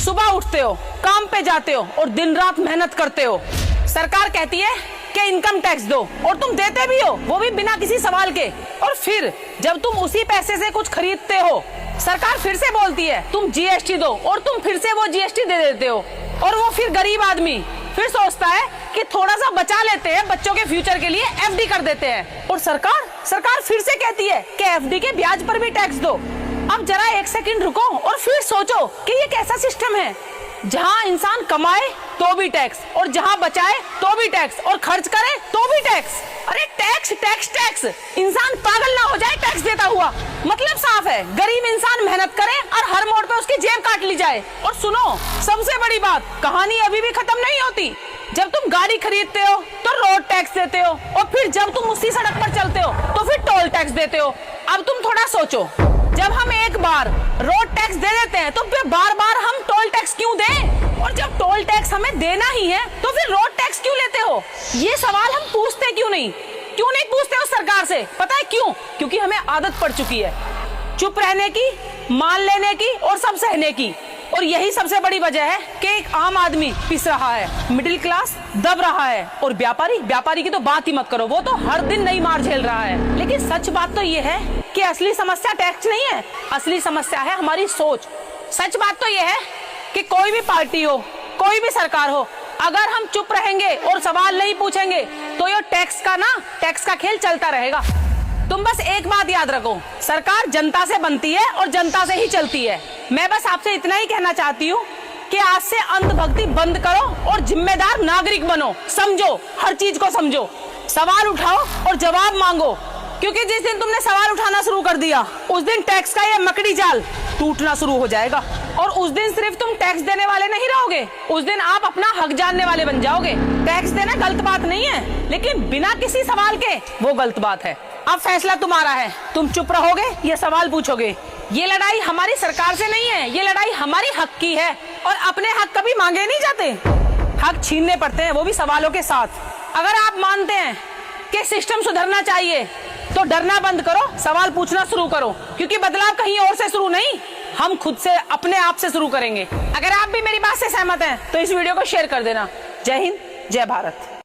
सुबह उठते हो, काम पे जाते हो और दिन रात मेहनत करते हो। सरकार कहती है कि इनकम टैक्स दो और तुम देते भी हो, वो भी बिना किसी सवाल के। और फिर जब तुम उसी पैसे से कुछ खरीदते हो, सरकार फिर से बोलती है तुम जीएसटी दो और तुम फिर से वो जीएसटी दे देते हो। और वो फिर गरीब आदमी फिर सोचता है कि थोड़ा सा बचा लेते हैं, बच्चों के फ्यूचर के लिए एफडी कर देते हैं। और सरकार फिर से कहती है कि एफडी के ब्याज पर भी टैक्स दो। अब जरा एक सेकंड रुको और फिर सोचो कि ये कैसा सिस्टम है जहां इंसान कमाए तो भी टैक्स, और जहां बचाए तो भी टैक्स, और खर्च करे तो भी टैक्स। अरे टैक्स टैक्स टैक्स, इंसान पागल ना हो जाए टैक्स देता हुआ। मतलब साफ है, गरीब इंसान मेहनत करे और हर मोड़ पे उसकी जेब काट ली जाए। और सुनो, सबसे बड़ी बात, कहानी अभी भी खत्म नहीं होती। जब तुम गाड़ी खरीदते हो तो रोड टैक्स देते हो, और फिर जब तुम उसी सड़क पर चलते हो तो फिर टोल टैक्स देते हो। अब तुम थोड़ा सोचो, जब हम एक बार रोड टैक्स दे देते हैं तो फिर बार बार हम टोल टैक्स क्यों दें? और जब टोल टैक्स हमें देना ही है तो फिर रोड टैक्स क्यों लेते हो? ये सवाल हम पूछते क्यों नहीं पूछते हो सरकार से? पता है क्यों? क्योंकि हमें आदत पड़ चुकी है चुप रहने की, मान लेने की और सब सहने की। और यही सबसे बड़ी वजह है कि एक आम आदमी पिस रहा है, मिडिल क्लास दब रहा है, और व्यापारी की तो बात ही मत करो, वो तो हर दिन नई मार झेल रहा है। लेकिन सच बात तो ये है कि असली समस्या टैक्स नहीं है, असली समस्या है हमारी सोच। सच बात तो ये है कि कोई भी पार्टी हो, कोई भी सरकार हो, अगर हम चुप रहेंगे और सवाल नहीं पूछेंगे तो ये टैक्स का खेल चलता रहेगा। तुम बस एक बात याद रखो, सरकार जनता से बनती है और जनता से ही चलती है। मैं बस आपसे इतना ही कहना चाहती हूँ कि आज से अंधभक्ति बंद करो और जिम्मेदार नागरिक बनो। समझो, हर चीज को समझो, सवाल उठाओ और जवाब मांगो। क्योंकि जिस दिन तुमने सवाल उठाना शुरू कर दिया, उस दिन टैक्स का ये मकड़ी जाल टूटना शुरू हो जाएगा। और उस दिन सिर्फ तुम टैक्स देने वाले नहीं रहोगे, उस दिन आप अपना हक जानने वाले बन जाओगे। टैक्स देना गलत बात नहीं है, लेकिन बिना किसी सवाल के वो गलत बात है। अब फैसला तुम्हारा है, तुम चुप रहोगे या सवाल पूछोगे। ये लड़ाई हमारी सरकार से नहीं है, ये लड़ाई हमारी हक की है। और अपने हक कभी मांगे नहीं जाते, हक छीनने पड़ते हैं, वो भी सवालों के साथ। अगर आप मानते हैं कि सिस्टम सुधरना चाहिए तो डरना बंद करो, सवाल पूछना शुरू करो, क्योंकि बदलाव कहीं और से शुरू नहीं, हम खुद से, अपने आप से शुरू करेंगे। अगर आप भी मेरी बात से सहमत हैं तो इस वीडियो को शेयर कर देना। जय हिंद, जय भारत।